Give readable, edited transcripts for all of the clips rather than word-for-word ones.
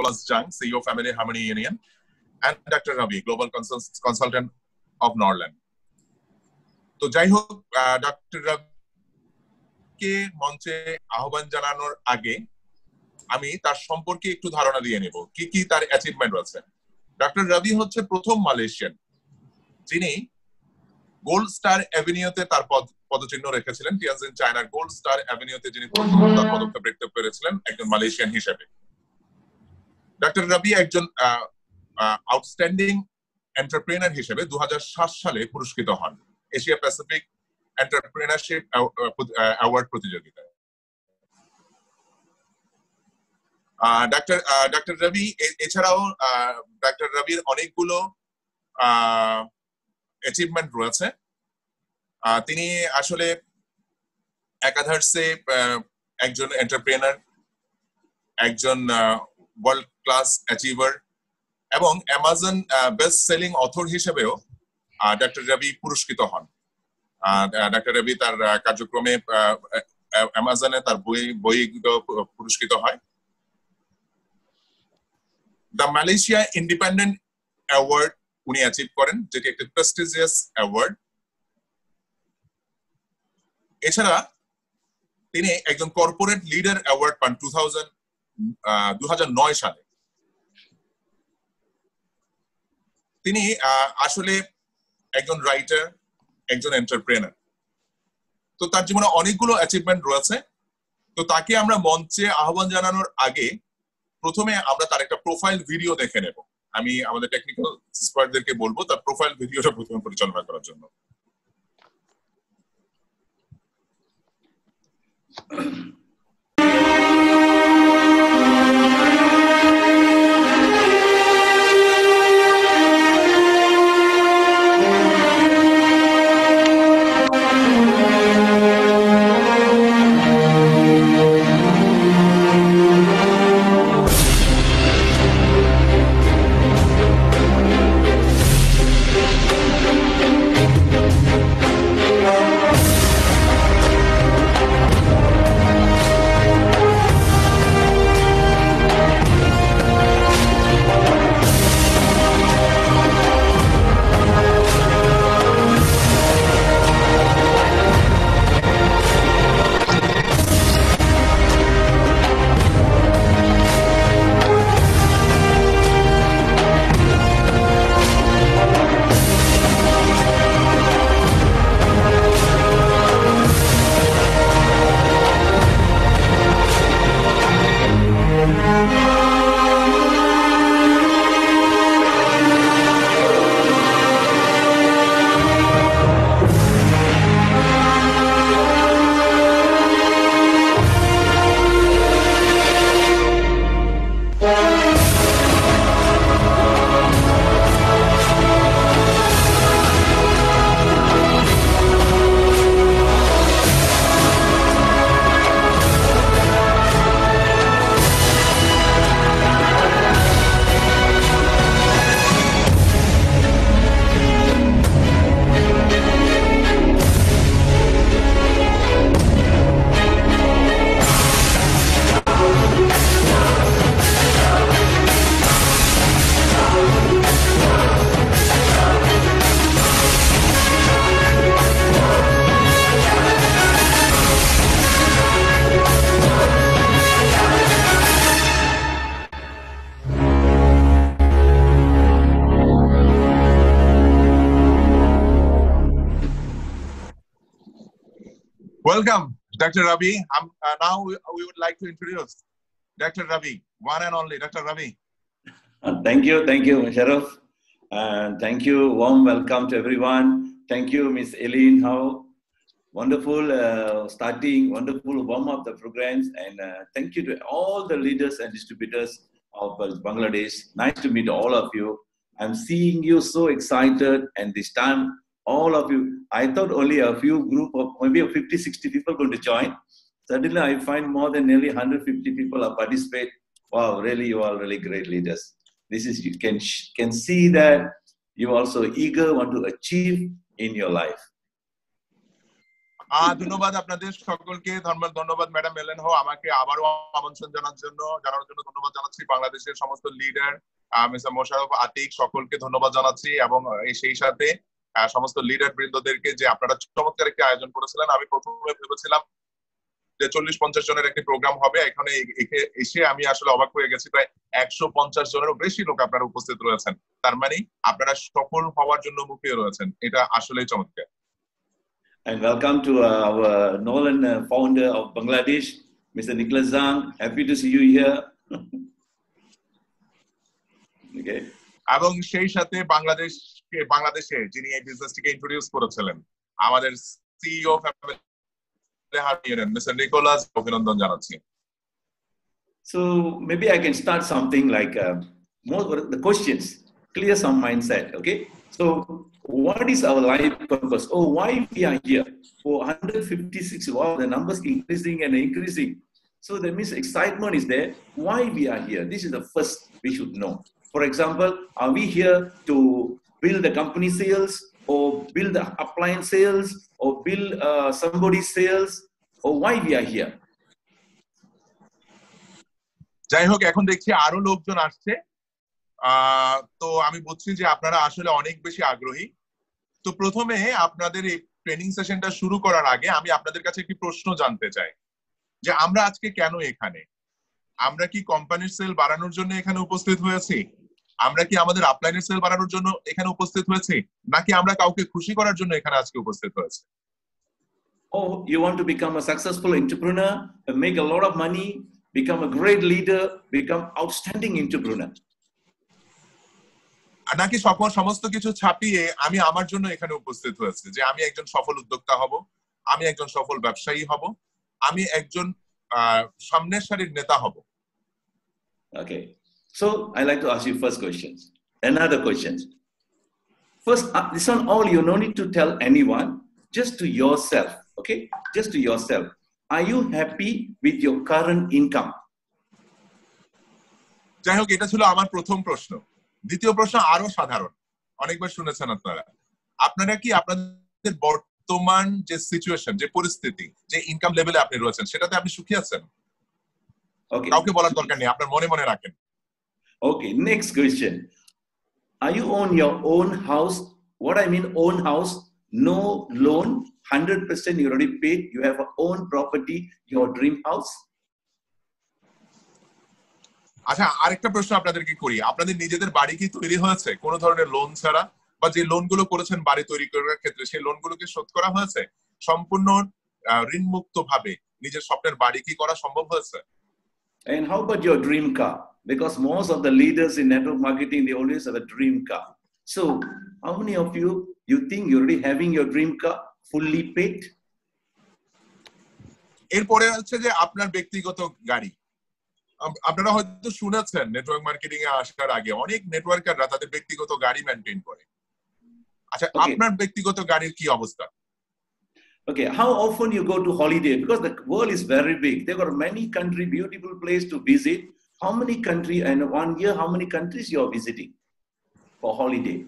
Nicholas Jung, CEO Family Harmony Union, and Dr. Ravi, Global Consultant of Norland. তো যাই হোক, doctor রাভিকে মঞ্চে আহ্বান জানানোর আগে আমি তার সম্পর্কে একটু ধারণা দিয়ে নেব, কি কি তার অ্যাচিভমেন্ট আছে। ডক্টর রাভি হচ্ছে প্রথম মালয়েশিয়ান যিনি গোল্ড স্টার অ্যাভিনিউতে তার পদচিহ্ন রেখেছিলেন। টিয়ানজিন চায়নার গোল্ড স্টার অ্যাভিনিউতে যিনি প্রথম তার পদক্ষেপ রাখতে পেরেছিলেন একজন মালয়েশিয়ান হিসেবে। ডক্টর রাভি একজন আউটস্ট্যান্ডিং এন্টারপ্রেনার হিসেবে 2007 সালে পুরস্কৃত হন এশিয়া প্যাসিফিক এন্টারপ্রেনারশিপ অ্যাওয়ার্ড প্রতিযোগিতায়। ডক্টর রাভি এছাড়াও ডক্টর রাভির অনেকগুলো অ্যাচিভমেন্ট রয়েছে। তিনি আসলে একাধারে একজন এন্টারপ্রেনার, একজন ওয়ার্ল্ড ক্লাস অ্যাচিভার এবং অ্যামাজন বেস্ট সেলিং অথর হিসেবেও ডক্টর রাভি পুরস্কৃত হন। ডক্টর রাভি তার কার্যক্রমে অ্যামাজনে তার বইগুলো পুরস্কৃত হয়। দ্য মালয়েশিয়া ইন্ডিপেন্ডেন্ট অ্যাওয়ার্ড উনি অ্যাচিভ করেন, যেটি একটি প্রেস্টিজিয়াস অ্যাওয়ার্ড। এছাড়া তিনি একজন কর্পোরেট লিডার অ্যাওয়ার্ড পান 2009 সালে। তিনি আসলে একজন রাইটার, একজন এন্টারপ্রেনার। তো তার জীবনে অনেকগুলো অ্যাচিভমেন্ট রয়েছে। তো তাকে আমরা মঞ্চে আহ্বান জানানোর আগে প্রথমে আমরা তার একটা প্রোফাইল ভিডিও দেখে নেব। আমি আমাদের টেকনিক্যাল এক্সপার্টদেরকে বলবো তার প্রোফাইল ভিডিওটা প্রথমে পরিচালনা করার জন্য। Welcome, Dr. Ravi. Now we would like to introduce Dr. Ravi, one and only Dr. Ravi. Thank you, Musharraf. Thank you, warm welcome to everyone. Thank you, Miss Eileen Howe. Wonderful starting, wonderful warm up the programs, and thank you to all the leaders and distributors of Bangladesh. Nice to meet all of you. I'm seeing you so excited, and this time all of you, I thought only a few group of maybe 50, 60 people going to join. Suddenly I find more than nearly 150 people are participate. Wow, really, you are really great leaders. This is, you can see that you also eager, want to achieve in your life. ধন্যবাদ আপনাদের সকলকে, ধন্যবাদ madam এলেন হো, আমাকে আবারও আমন্ত্রণ জানানোর জন্য ধন্যবাদ জানাচ্ছি। বাংলাদেশের সমস্ত লিডার মিস্টার মোশাররফ, আতিক সকলকে ধন্যবাদ জানাচ্ছি, এবং সেই সাথে সমস্ত লিডার বৃন্দদেরকে যে আপনারা চমৎকার একটি আয়োজন করেছিলেন। আমি প্রথমে ভেবেছিলাম যে 40-50 জনের একটি প্রোগ্রাম হবে, এখানে এসে আমি আসলে অবাক হয়ে গেছি, প্রায় 150 জনেরও বেশি লোক আপনারা উপস্থিত রয়েছেন। তার মানে আপনারা সফল হওয়ার জন্য মুখিয়ে রয়েছেন, এটা আসলেই চমৎকার। And welcome to our Nolan founder of Bangladesh, Mr. Nicholas Zhang. Happy to see you here. Okay. এবং সেই সাথে বাংলাদেশে যিনি এই বিজনেসটিকে ইন্ট্রোডিউস করেছিলেন, আমাদের সিইও মিস্টার নিকোলাস, অভিনন্দন জানাচ্ছি। So maybe I can start something like more the questions, clear some mindset. Okay. So what is our life purpose? Oh, why we are here? For 156, wow, the numbers increasing and increasing. So that means excitement is there. Why we are here? This is the first we should know. For example, are we here to build the company sales, or build the appliance sales, or build somebody's sales, or why we are here? যাই হোক, এখন দেখছি আরো লোকজন আসছে, তো আমি বুঝছি যে আপনারা আসলে অনেক বেশি আগ্রহী। তো প্রথমে আপনাদের এই ট্রেনিং সেশনটা শুরু করার আগে আমি আপনাদের কাছে একটি প্রশ্ন জানতে চাই, যে আমরা আজকে কেন এখানে? আমরা কি কোম্পানির সেল বাড়ানোর জন্য এখানে উপস্থিত হয়েছি? আমরা কি আমাদের আপলাইনের সেল বাড়ানোর জন্য এখানে উপস্থিত হয়েছি, নাকি আমরা কাউকে খুশি করার জন্য এখানে আজকে উপস্থিত হয়েছি? Oh, you want to become a successful entrepreneur, make a lot of money, become a great leader, become outstanding entrepreneur. নাকি সমস্ত কিছু ছাপিয়ে আমি আমার জন্য এখানে উপস্থিত হয়েছে, যে আমি একজন সফল উদ্যোক্তা হব, আমি একজন সফল ব্যবসায়ী হব, আমি একজন সামনের সারির নেতা হব? Okay, so I like to ask you first questions. Another questions. First, this one all you no need to tell anyone, just to yourself. Okay, just to yourself. Are you happy with your current income? যাই হোক, এটা ছিল আমার প্রথম প্রশ্ন। দ্বিতীয় প্রশ্ন আরো সাধারণ, অনেকবার শুনেছেন আপনারা। আপনারা কি আপনাদের বর্তমান যে সিচুয়েশন, যে পরিস্থিতি, যে ইনকাম লেভেলে আপনি রয়েছেন, সেটাতে আপনি সুখী আছেন? Okay. কাউকে বলার দরকার নেই, আপনার মনে মনে রাখেন। Okay, next question. Are you own your own house? What I mean own house, no loan, 100% you already paid, you have your own property, your dream house? আচ্ছা, আরেকটা প্রশ্ন আপনাদেরকে করি, আপনাদের নিজেদের বাড়ি কি তৈরি হয়েছে কোনো ধরনের লোন ছাড়া? বা যে লোনগুলো করেছেন বাড়ি তৈরি করার ক্ষেত্রে, সেই লোনগুলো কি শোধ করা হয়েছে? সম্পূর্ণ ঋণমুক্ত ভাবে নিজের স্বপ্নের বাড়ি কি করা সম্ভব হয়েছে? And how about your dream car? Because most of the leaders in network marketing, they always have a dream car. So how many of you think you're already having your dream car fully paid? এরপরে হচ্ছে যে আপনার ব্যক্তিগত গাড়ি। আপনারা হয়তো শুনেছেন network marketing এ আসার আগে অনেক নেটওয়ার্কাররা তাদের ব্যক্তিগত গাড়ি মেইনটেইন করে। আচ্ছা, আপনার ব্যক্তিগত গাড়ির কি অবস্থা? Okay, how often you go to holiday? Because the world is very big. There are many country, beautiful place to visit. How many country, and 1 year, how many countries you are visiting for holiday?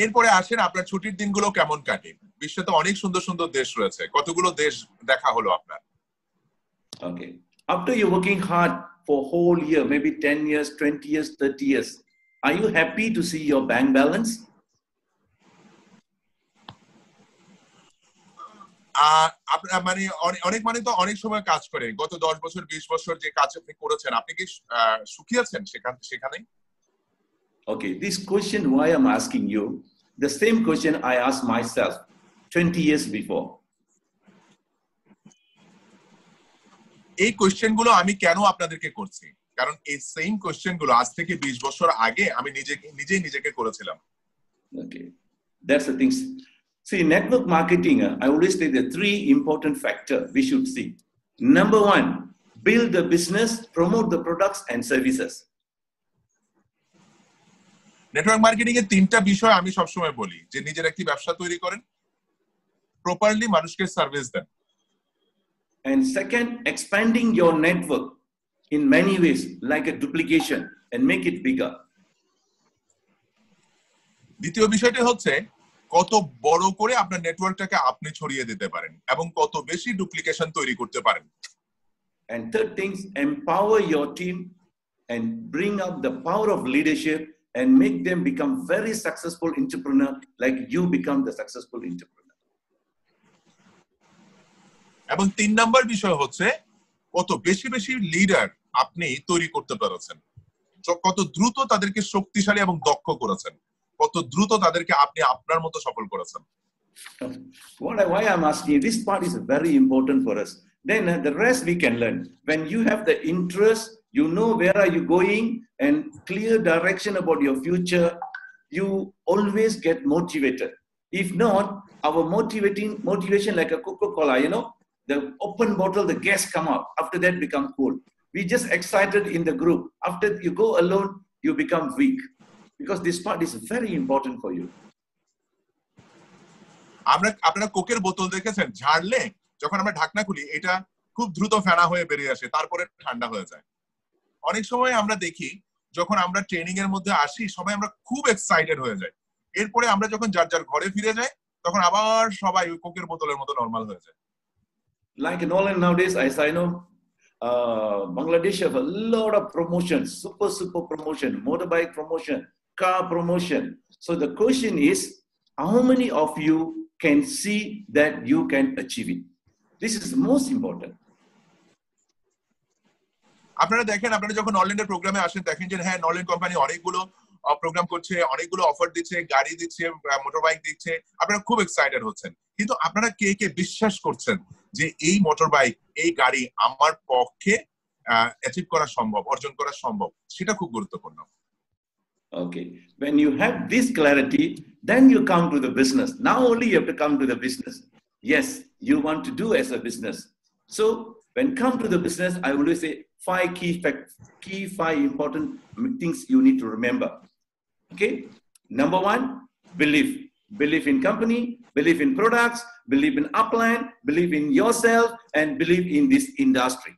এরপরে আসেন আপনার ছুটির দিনগুলো কেমন কাটে? বিশ্বে তো অনেক সুন্দর সুন্দর দেশ রয়েছে, কতগুলো দেশ দেখা হলো আপনার? Okay, after you're working hard for whole year, maybe 10 years, 20 years, 30 years, are you happy to see your bank balance? মানে অনেক মানে তো অনেক সময় কাজ করে, গত 10 বছর 20 বছর যে কাজ আপনি করেছেন, আপনি কি সুখী আছেন সেখানে? Okay, this question why I'm asking you, the same question I asked myself 20 years before. এই কোশ্চেন গুলো আমি কেন আপনাদেরকে করছি, কারণ এই সেম কোশ্চেন গুলো আজ থেকে 20 বছর আগে আমি নিজেই নিজেকে করেছিলাম। Okay, that's the thing. See, network marketing, I always say the 3 important factors we should see. Number 1, build the business, promote the products and services. Network marketing এর 3টা বিষয় আমি সবসময় বলি, যে নিজের একটি ব্যবসা তৈরি করেন, প্রপারলি মানুষকে সার্ভিস দেন, and second, expanding your network in many ways like a duplication and make it bigger. দ্বিতীয় বিষয়টি হচ্ছে কত বড় করে আপনার নেটওয়ার্কটাকে আপনি ছড়িয়ে দিতে পারেন এবং কত বেশি ডুপ্লিকেশন তৈরি করতে পারেন। And third things, empower your team and bring up the power of leadership and make them become very successful entrepreneur like you become the successful entrepreneur. এবং 3 নাম্বার বিষয় হচ্ছে কত বেশি বেশি লিডার আপনি তৈরি করতে পেরেছেন, কত দ্রুত তাদেরকে শক্তিশালী এবং দক্ষ করেছেন, কত দ্রুত তাদেরকে আপনি আপনার মতো সফল করেছেন। Why I'm asking you, this part is very important for us. Then the rest we can learn. When you have the interest, you know where are you going and clear direction about your future, you always get motivated. If not, our motivation like a Coca-Cola, you know, the open bottle, the gas come out. After that, become cool. We just excited in the group. After you go alone, you become weak. Because this part is very important for you. আপনারা কোকের বোতল দেখেছেন, ঝাড়লে যখন আমরা ঢাকনা খুলি এটা খুব দ্রুত ফেনা হয়ে বেরিয়ে আসে, তারপরে ঠান্ডা হয়ে যায়। অনেক সময় আমরা দেখি যখন আমরা ট্রেনিং এর মধ্যে আসি সবাই আমরা খুব এক্সাইটেড হয়ে যাই, এরপরে আমরা যখন যার যার ঘরে ফিরে যাই তখন আবার সবাই ওই কোকের বোতলের মতো নরমাল হয়ে যায়। Like in Holland nowadays, as I know, Bangladesh have a lot of promotions, super promotion, motorbike promotion, car promotion. So the question is, how many of you can see that you can achieve it? This is the most important. আপনারা দেখেন, আপনারা যখন নরল্যান্ডের প্রোগ্রামে আসেন দেখেন যে হ্যাঁ Norrland company অনেকগুলো প্রোগ্রাম করছে, অনেকগুলো অফার দিচ্ছে, গাড়ি দিচ্ছে, মোটরবাইক দিচ্ছে, আপনারা খুব এক্সাইটেড হচ্ছেন। কিন্তু আপনারা কে কে বিশ্বাস করছেন যে এই মোটরবাইক, এই গাড়ি আমার পক্ষে অ্যাচিভ করা সম্ভব, অর্জন করা সম্ভব? সেটা খুব গুরুত্বপূর্ণ। Okay, when you have this clarity, then you come to the business. Now only you have to come to the business. Yes, you want to do as a business. So when come to the business, I always say 5 key facts, five important things you need to remember. Okay, number 1, belief in company, belief in products, believe in upline, believe in yourself, and believe in this industry.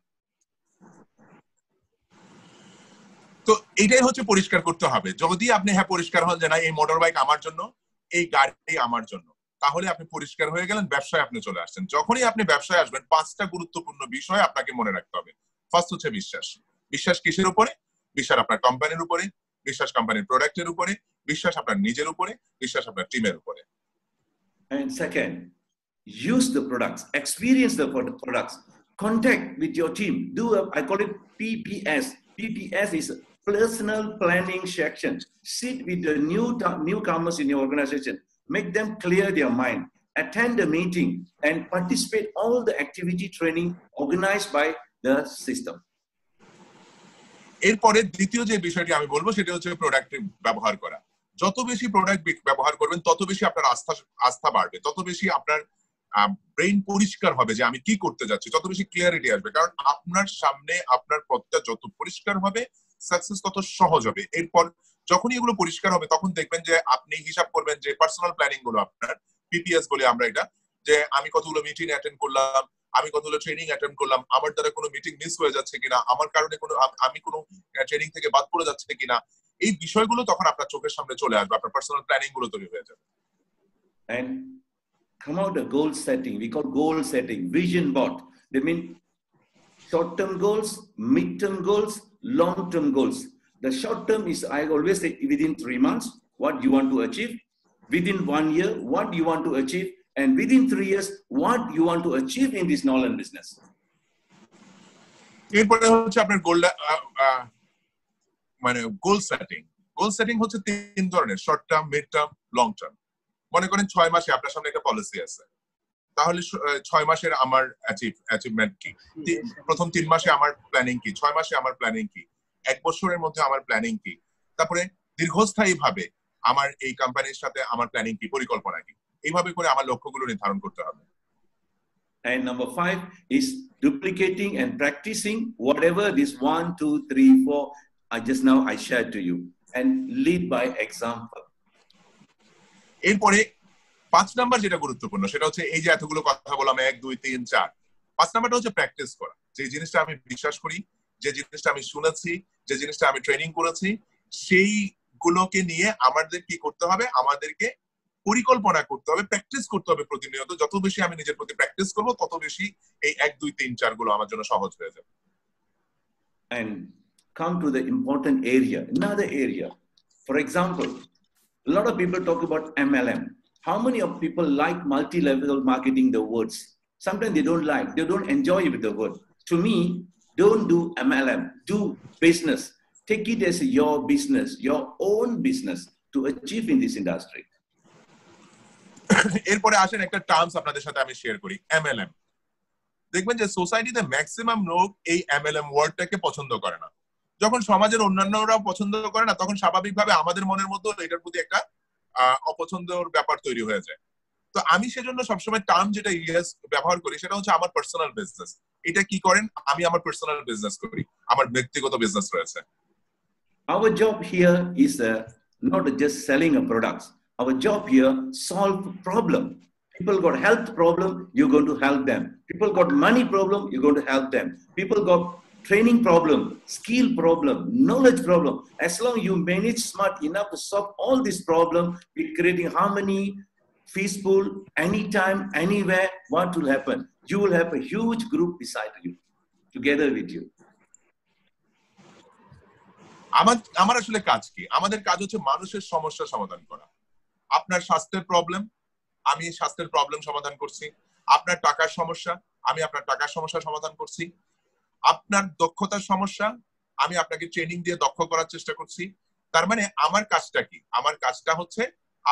তো এটাই হচ্ছে পরিষ্কার করতে হবে। যদি আপনি হ্যাঁ পরিষ্কার হন যে না এই মোটরবাইক আমার জন্য, এই গাড়ি আমার জন্য, তাহলে আপনি পরিষ্কার হয়ে গেলেন, ব্যবসায় আপনি চলে আসছেন। যখনই আপনি ব্যবসায় আসবেন 5টা গুরুত্বপূর্ণ বিষয় আপনাকে মনে রাখতে হবে। ফার্স্ট হচ্ছে বিশ্বাস। বিশ্বাস কিসের উপরে? বিশ্বাস আপনার কোম্পানির উপরে, বিশ্বাস কোম্পানির প্রোডাক্টের উপরে, বিশ্বাস আপনার নিজের উপরে, বিশ্বাস আপনার টিমের উপরে। And second, use the products, experience the products, contact with your team. I call it PPS. PPS is personal planning section. Sit with the newcomers in your organization. Make them clear their mind. Attend the meeting and participate all the activity training organized by the system. এরপরে দ্বিতীয় যে বিষয়টি আমি বলবো সেটা হচ্ছে product ব্যবহার করা। যত বেশি প্রোডাক্ট ব্যবহার করবেন তত বেশি আপনার আস্থা বাড়বে, তত বেশি আপনার ব্রেইন পরিষ্কার হবে যে আমি কি করতে যাচ্ছি, তত বেশি ক্লিয়ারিটি আসবে। কারণ আপনার সামনে আপনার পথটা যত পরিষ্কার হবে সাকসেস তত সহজ হবে। এরপর যখনই এগুলো পরিষ্কার হবে তখন দেখবেন যে আপনি হিসাব করবেন যে পার্সোনাল প্ল্যানিং গুলো আপনার, পিপিএস বলে আমরা এটা, যে আমি কতগুলো মিটিং অ্যাটেন্ড করলাম, আমি কতগুলো ট্রেনিং অ্যাটেন্ড করলাম, আমার দ্বারা কোনো মিটিং মিস হয়ে যাচ্ছে কিনা, আমার কারণে আমি কোনো ট্রেনিং থেকে বাদ পড়ে যাচ্ছে কিনা, এই বিষয়গুলো তখন আপনার চোখের সামনে চলে আসবে, আপনার পার্সোনাল প্ল্যানিং গুলো তৈরি হয়ে যাবে। And come out the goal setting. We call goal setting, vision board. They mean short-term goals, mid-term goals, long-term goals. The short-term is, I always say, within 3 months, what you want to achieve. Within 1 year, what you want to achieve. And within 3 years, what you want to achieve in this Norland business. এরপরে হচ্ছে আপনার গোল setting. গোল setting হচ্ছে 3 ধরনের, short term, mid term, long term. মনে করেন 6 মাসে আপনার সামনে একটা পলিসি আছে, তাহলে 6 মাসের আমার অ্যাচিভমেন্ট কি, প্রথম 3 মাসে আমার প্ল্যানিং কি, 6 মাসে আমার প্ল্যানিং কি, 1 বছরের মধ্যে আমার প্ল্যানিং কি, তারপরে দীর্ঘস্থায়ী ভাবে আমার এই কোম্পানির সাথে আমার প্ল্যানিং কি, পরিকল্পনা কি, এইভাবে করে আমার লক্ষ্যগুলো নির্ধারণ করতে হবে। And number 5 is duplicating and practicing whatever this 1, 2, 3, 4 I shared to you, and lead by example. এরপরে 5 নাম্বার যেটা গুরুত্বপূর্ণ সেটা হচ্ছে এই যে এতগুলো কথা বললাম 1, 2, 3, 4, 5 নাম্বারটা হচ্ছে প্র্যাকটিস করা। যে জিনিসটা আমি বিশ্বাস করি, যে জিনিসটা আমি শুনেছি, যে জিনিসটা আমি ট্রেনিং করেছি, সেইগুলোকে নিয়ে আমাদের কি করতে হবে, আমাদেরকে পরিকল্পনা করতে হবে, প্র্যাকটিস করতে হবে প্রতিনিয়ত। যত বেশি আমি নিজের প্রতি প্র্যাকটিস করব তত বেশি এই 1 2 3 4 গুলো আমার জন্য সহজ হয়ে যাবে। And come to the important area, another area. For example, a lot of people talk about MLM. How many of people like multi-level marketing, the words? Sometimes they don't like, they don't enjoy with the word. To me, don't do MLM, do business. Take it as your business, your own business to achieve in this industry. এরপরে আসেন একটা terms আপনাদের সাথে আমি share করি, MLM। দেখবেন যে সোসাইটিতে ম্যাক্সিমাম লোক এই MLM ওয়ার্ডটাকে পছন্দ করে না। যখন সমাজের অন্যান্যরাও পছন্দ করে না, তখন স্বাভাবিকভাবে আমাদের মনের মধ্যে এটার প্রতি একটা অপছন্দের ব্যাপার তৈরি হয়ে যায়। তো আমি সেজন্য সবসময় টার্ম যেটা ইউএস ব্যবহার করি সেটা হচ্ছে আমার পার্সোনাল বিজনেস। এটা কি করেন? আমি আমার পার্সোনাল বিজনেস করি, আমার ব্যক্তিগত বিজনেস রয়েছে। Our job here is not just selling a products. Our job here solve problem. People got health problem, you're going to help them. People got money problem, you're going to help them. People got training problem, skill problem, knowledge problem. As long as you manage smart enough to solve all these problems, with creating harmony, peaceful, anytime, anywhere, what will happen? You will have a huge group beside you, together with you. আমার আসলে কাজ কি? আমাদের কাজ হচ্ছে মানুষের সমস্যা সমাধান করা। আপনার স্বাস্থ্যের প্রবলেম, আমি স্বাস্থ্যের প্রবলেম সমাধান করছি। আপনার টাকার সমস্যা, আমি আপনার টাকার সমস্যা সমাধান করছি। আপনার দক্ষতার সমস্যা, আমি আপনাকে ট্রেনিং দিয়ে দক্ষ করার চেষ্টা করছি। তার মানে আমার কাজটা কি? আমার কাজটা হচ্ছে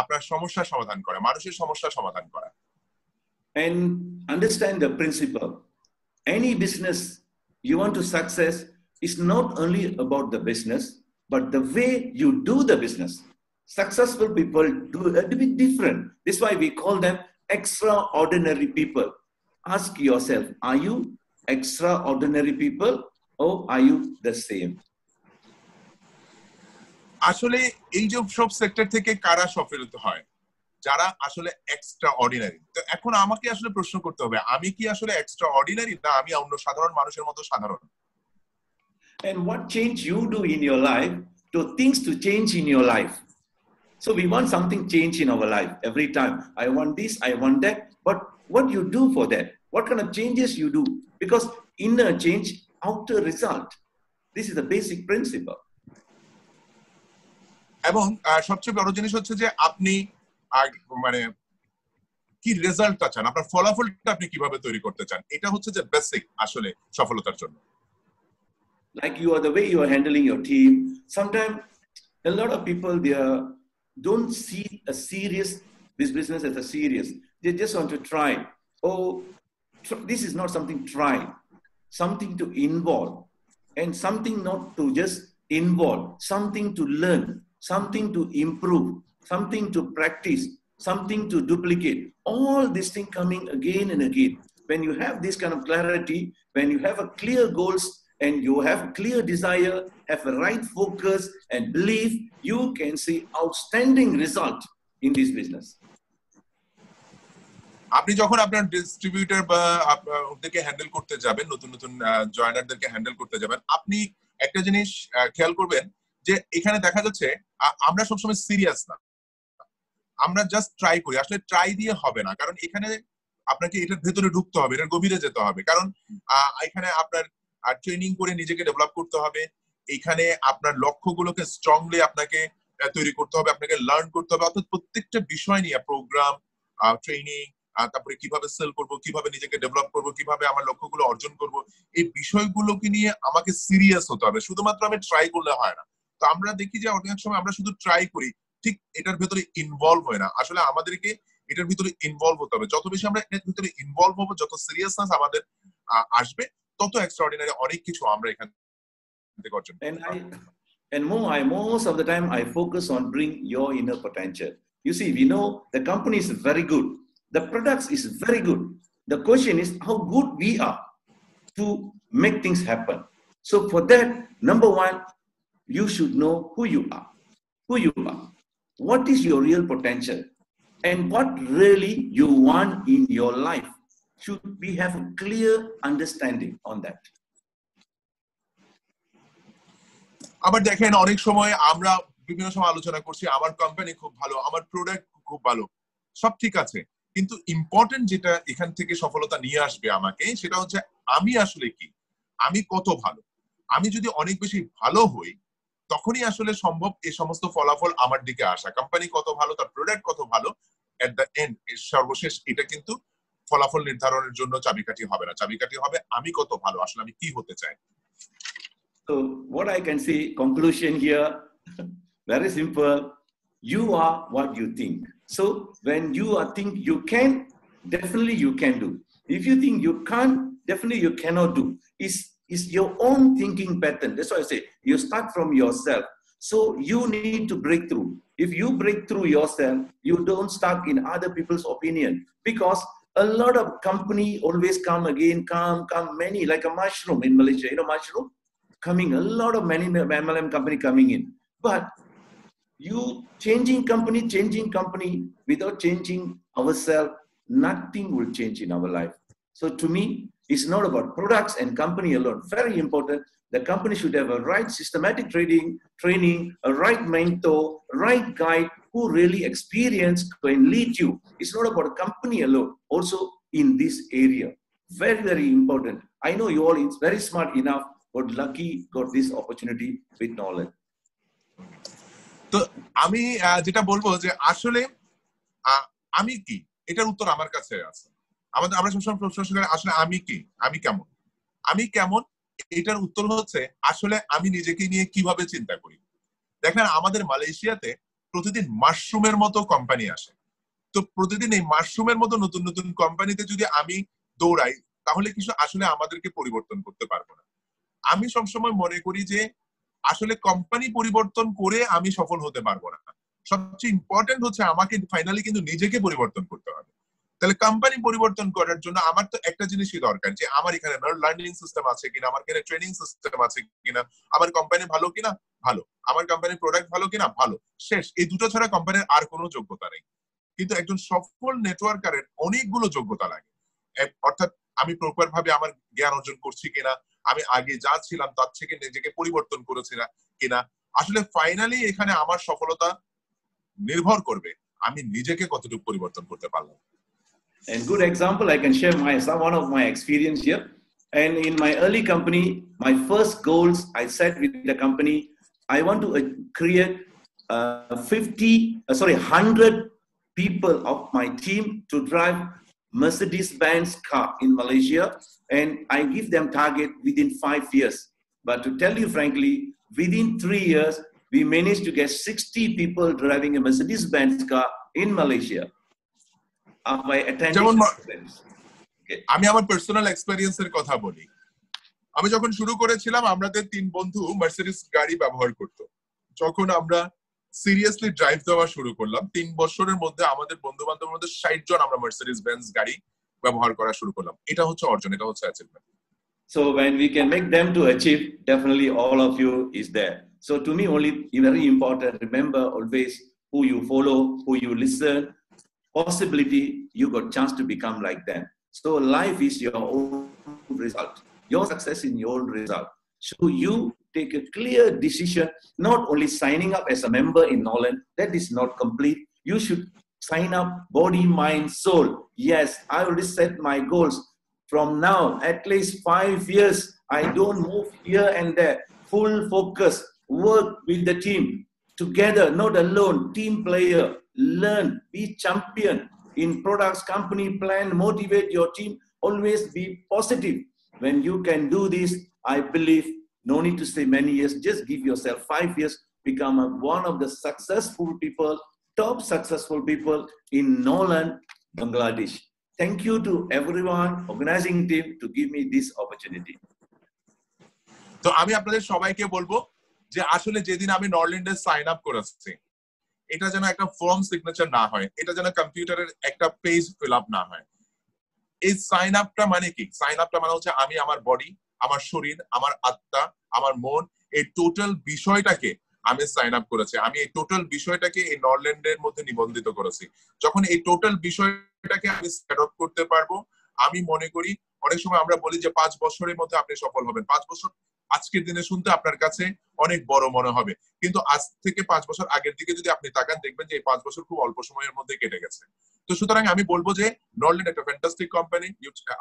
আপনার সমস্যা সমাধান করা, মানুষের সমস্যা সমাধান করা। And understand the principle. Any business you want to success is not only about the business, but the way you do the business. Successful people do a bit different. This is why we call them extraordinary people. Ask yourself, are you extraordinary people or are you the same? আসলে এই যে সব sector থেকে কারা সফল হয়? যারা আসলে এক্সট্রা অর্ডিনারি। তো এখন আমাকে আসলে প্রশ্ন করতে হবে, আমি কি আসলে এক্সট্রা অর্ডিনারি না আমি অন্য সাধারণ মানুষের মতো সাধারণ? And what change you do in your life to things to change in your life. So we want something change in our life every time. I want this, I want that. But what you do for that? What kind of changes you do? Because inner change, outer result. This is the basic principle. এবং সবচেয়ে বড় জিনিস হচ্ছে যে আপনি মানে কি রেজাল্টটা চান, আপনার ফলাফলটা আপনি কিভাবে তৈরি করতে চান, এটা হচ্ছে যে বেসিক আসলে সফলতার জন্য। Like you are the way you are handling your team. Sometimes a lot of people don't see this business as a serious. They just want to try. Oh, this is not something try, something to involve, and something not to just involve, something to learn, something to improve, something to practice, something to duplicate. All this thing coming again and again. When you have this kind of clarity, when you have a clear goals and you have clear desire, have a right focus and belief, you can see outstanding result in this business. আপনি যখন আপনার distributor বা ওদেরকে handle করতে যাবেন, নতুন নতুন জয়েনারদেরকে handle করতে যাবেন, আপনি একটা জিনিস খেয়াল করবেন যে এখানে দেখা যাচ্ছে আমরা সবসময় সিরিয়াস না, আমরা জাস্ট ট্রাই করি। আসলে ট্রাই দিয়ে হবে না, কারণ এখানে আপনাকে এটার ভেতরে ঢুকতে হবে, এটার গভীরে যেতে হবে। কারণ এখানে আপনার ট্রেনিং করে নিজেকে ডেভেলপ করতে হবে, এখানে আপনার লক্ষ্যগুলোকে স্ট্রংলি আপনাকে তৈরি করতে হবে, আপনাকে লার্ন করতে হবে। অর্থাৎ প্রত্যেকটা বিষয় নিয়ে প্রোগ্রাম, ট্রেনিং, তারপরে কিভাবে সেল করব, কিভাবে নিজেকে ডেভেলপ করব, কিভাবে আমার লক্ষ্যগুলো অর্জন করব, এই বিষয়গুলোকে নিয়ে আমাকে সিরিয়াস হতে হবে। শুধুমাত্র আমি ট্রাই করলে হয় না। তো আমরা দেখি যে অনেক সময় আমরা শুধু ট্রাই করি, ঠিক এটার ভেতরে ইনভলভ হয় না। আসলে আমাদেরকে এটার ভিতরে ইনভলভ হতে হবে। যত বেশি আমরা এর ভিতরে ইনভলভ হবো, যত সিরিয়াসনেস আমাদের আসবে, তত এক্সট্রাঅর্ডিনারি অনেক কিছু আমরা এখান থেকে অর্জন করব। And most of the time I focus on bring your inner potential. You see, we know the company is very good, the products is very good. The question is how good we are to make things happen. So for that, number one, you should know who you are. What is your real potential and what really you want in your life. Should we have a clear understanding on that? আবার দেখেন অনেক সময় আমরা বিভিন্ন সময় আলোচনা করছি আমার কোম্পানি খুব ভালো, আমার প্রোডাক্ট খুব ভালো, সব ঠিক আছে, কিন্তু ইম্পর্টেন্ট যেটা এখান থেকে সফলতা নিয়ে আসবে আমাকে, সেটা হচ্ছে আমি আসলে কি, আমি কত ভালো। আমি যদি অনেক বেশি ভালো হই, তখনই আসলে সম্ভব এই সমস্ত ফলাফল আমার দিকে আসা। কোম্পানি কত ভালো, তার প্রোডাক্ট কত ভালো, এট দ্য এন্ড সর্বশেষ এটা কিন্তু ফলাফল নির্ধারণের জন্য চাবিকাঠি হবে না। চাবিকাঠি হবে আমি কত ভালো, আসলে আমি কি হতে চাই। So what I can say, conclusion here, very simple. You are what you think. So when you are think you can, definitely you can do. If you think you can't, definitely you cannot do. It's your own thinking pattern. That's why I say you start from yourself. So you need to break through. If you break through yourself, you don't start in other people's opinion, because a lot of company always come again, come many, like a mushroom in Malaysia. You know mushroom? Coming, a lot of many MLM company coming in. But you changing company without changing ourselves, nothing will change in our life. So to me, it's not about products and company alone. Very important. The company should have a right systematic training, a right mentor, right guide who really experienced can lead you. It's not about a company alone. Also in this area, very, very important. I know you all is very smart enough, but lucky got this opportunity with knowledge. তো আমি যেটা বলবো যে আসলে আমি কি, এটার উত্তর আমার কাছে আছে। আমরা সবসময় প্রশ্ন করি আসলে আমি কি, আমি কেমন, আমি কেমন, এটার উত্তর হচ্ছে আসলে আমি নিজেকে নিয়ে কিভাবে চিন্তা করি। দেখেন আমাদের মালয়েশিয়াতে প্রতিদিন মাশরুমের মতো কোম্পানি আসে। তো প্রতিদিন এই মাশরুমের মতো নতুন নতুন কোম্পানিতে যদি আমি দৌড়াই, তাহলে কিছু আসলে আমাদেরকে পরিবর্তন করতে পারবো না। আমি সবসময় মনে করি যে আসলে কোম্পানি পরিবর্তন করে আমি সফল হতে পারবো না। সবচেয়ে ইম্পর্টেন্ট হচ্ছে আমাকে ফাইনালি কিন্তু নিজেকে পরিবর্তন করতে হবে। তাহলে কোম্পানি পরিবর্তন করার জন্য আমার তো একটা জিনিসই দরকার, যে আমার এখানে লার্নিং সিস্টেম আছে কিনা, আমার এখানে ট্রেনিং সিস্টেম আছে কিনা, আমার কোম্পানি ভালো কিনা, ভালো, আমার কোম্পানির প্রোডাক্ট ভালো কিনা, ভালো। শেষ, এই দুটো ছাড়া কোম্পানির আর কোনো যোগ্যতা নেই। কিন্তু একজন সফল নেটওয়ার্কারের অনেকগুলো যোগ্যতা লাগে। অর্থাৎ আমি প্রপার ভাবে আমার জ্ঞান অর্জন করছি কিনা, আমি আগে যা ছিলাম তার থেকে নিজেকে পরিবর্তন করেছি না কিনা। আসলে ফাইনালি এখানে আমার সফলতা নির্ভর করবে আমি নিজেকে কতটুকু পরিবর্তন করতে পারলাম। And good example, I can share one of my experience here. And in my early company, my first goals I set with the company, I want to create 100 people of my team to drive Mercedes-Benz car in Malaysia, and I give them target within 5 years. But to tell you frankly, within 3 years, we managed to get 60 people driving a Mercedes-Benz car in Malaysia. By attending আমি আমার personal এক্সপেরিয়েন্সের কথা বলি। আমি যখন শুরু করেছিলাম, আমাদের 3 বন্ধু মার্সিডিজ গাড়ি ব্যবহার করত। যখন আমরা সিরিয়াসলি ড্রাইভ দেওয়া শুরু করলাম, 3 বছরের মধ্যে আমাদের বন্ধু বান্ধবের মধ্যে 60 জন আমরা মার্সিডিজ বেঞ্জ গাড়ি ব্যবহার করা শুরু করলাম। এটা হচ্ছে অর্জন, এটা হচ্ছে achievement. So when we can make them to achieve, definitely all of you is there. So to me, only very important, remember always who you follow, who you listen. Possibility you got chance to become like them. So life is your own result. Your success in your own result. So you take a clear decision, not only signing up as a member in Nolan, that is not complete. You should sign up body, mind, soul. Yes, I already set my goals. From now, at least 5 years, I don't move here and there. Full focus, work with the team. Together, not alone, team player. Learn, be champion in products, company, plan, motivate your team, always be positive. When you can do this, I believe, no need to say many years, just give yourself 5 years, become one of the successful people, top successful people in Nolan, Bangladesh. Thank you to everyone, organizing team, to give me this opportunity. তো আমি আপনাদের সবাইকে বলবো যে আসলে যেদিন আমি নরল্যান্ডে sign up করেছি, এটা যেন একটা ফর্ম সিগনেচার না হয়, এটা যেন কম্পিউটারের একটা পেজ ফিল আপ না হয়। এই সাইন আপটা মানে কি? সাইন আপটা মানে হচ্ছে আমি আমার বডি, আমার শরীর, আমার আত্মা, আমার মন, এই টোটাল বিষয়টাকে আমি সাইন আপ করেছি। আমি এই টোটাল বিষয়টাকে এই নরল্যান্ডের মধ্যে নিবন্ধিত করেছি। যখন এই টোটাল বিষয়টাকে আমি সেট আপ করতে পারবো, আমি মনে করি অনেক সময় আমরা বলি যে 5 বছরের মধ্যে আপনি সফল হবেন। 5 বছর আজকের দিনে শুনতে আপনার কাছে অনেক বড় মনে হবে, কিন্তু আজ থেকে 5 বছর আগের দিকে যদি আপনি তাকান দেখবেন যে এই 5 বছর খুব অল্প সময়ের মধ্যে কেটে গেছে। তো সুতরাং আমি বলবো যে নরল্যান্ড একটা ফ্যান্টাস্টিক কোম্পানি,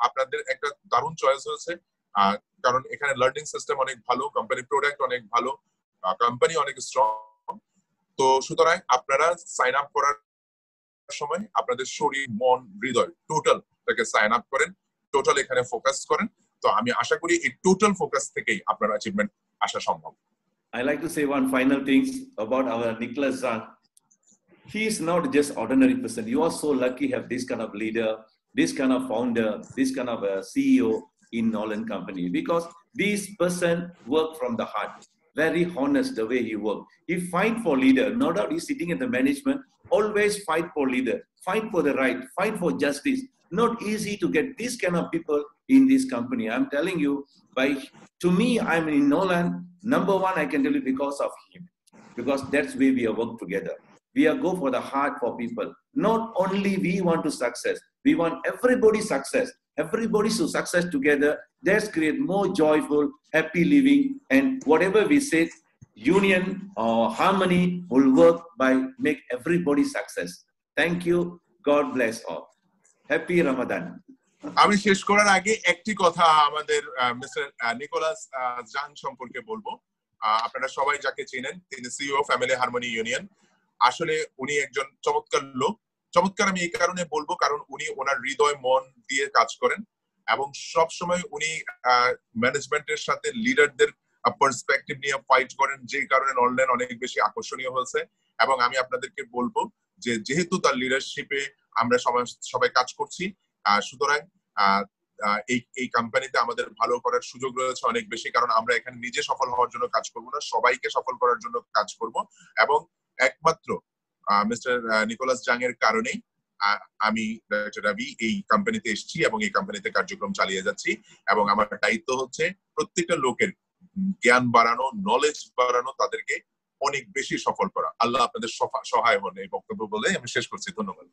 আপনাদের একটা দারুণ চয়েস হয়েছে, কারণ এখানে লার্নিং সিস্টেম অনেক ভালো, কোম্পানি প্রোডাক্ট অনেক ভালো, কোম্পানি অনেক স্ট্রং। তো সুতরাং আপনারা সাইন আপ করার সময় আপনাদের শরীর, মন, হৃদয় টোটালটাকে সাইন আপ করেন, টোটাল এখানে ফোকাস করেন। তো আমি আশা করি এই টোটাল ফোকাস থেকেই আপনার অ্যাচিভমেন্ট আসা সম্ভব। I like to say one final things about our Nicholas Zhang. He is not just ordinary person. You are so lucky to have this kind of leader, this kind of founder, this kind of CEO in Nolan Company, because this person work from the heart, very honest the way he work. He fight for leader, no doubt he's sitting in the management, always fight for leader, fight for the right, fight for justice. Not easy to get this kind of people in this company. I'm telling you, to me, I'm in Nolan, number one, I can tell you because of him, because that's where we are work together. We are go for the heart for people. Not only we want to success, we want everybody success. Everybody to success together. Let's create more joyful, happy living, and whatever we say, union or harmony will work by make everybody success. Thank you. God bless all. Happy Ramadan. আমি শেষ করার আগে একটি কথা আমাদের mister Nicolas জাং সম্পর্কে বলবো। আপনারা সবাই যাকে চেনেন, তিনি সিইও ফ্যামিলি হারমোনি ইউনিয়ন। আসলে উনি একজন চমৎকার লোক। চমৎকার আমি এই কারণে বলবো কারণ উনি ওনার হৃদয় মন দিয়ে কাজ করেন এবং সব সময় উনি ম্যানেজমেন্টের সাথে লিডারদের পার্সপেক্টিভ নিয়ে ফাইট করেন, যে কারণে অনলাইন অনেক বেশি আকর্ষণীয় হয়েছে। এবং আমি আপনাদেরকে বলবো যে যেহেতু তার লিডারশিপে আমরা সবাই কাজ করছি, সুতরাং এই কোম্পানিতে আমাদের ভালো করার সুযোগ রয়েছে অনেক বেশি, কারণ আমরা এখানে নিজে সফল হওয়ার জন্য কাজ করব না, সবাইকে সফল করার জন্য কাজ করব। এবং একমাত্র মিস্টার নিকোলাস জাং এর কারণেই আমি ডক্টর রবি এই কোম্পানিতে এসেছি এবং এই কোম্পানিতে কার্যক্রম চালিয়ে যাচ্ছি। এবং আমার দায়িত্ব হচ্ছে প্রত্যেকটা লোকের জ্ঞান বাড়ানো, নলেজ বাড়ানো, তাদেরকে অনেক বেশি সফল করা। আল্লাহ আপনাদের সহায় হন এই বক্তব্য বলে আমি শেষ করছি। ধন্যবাদ।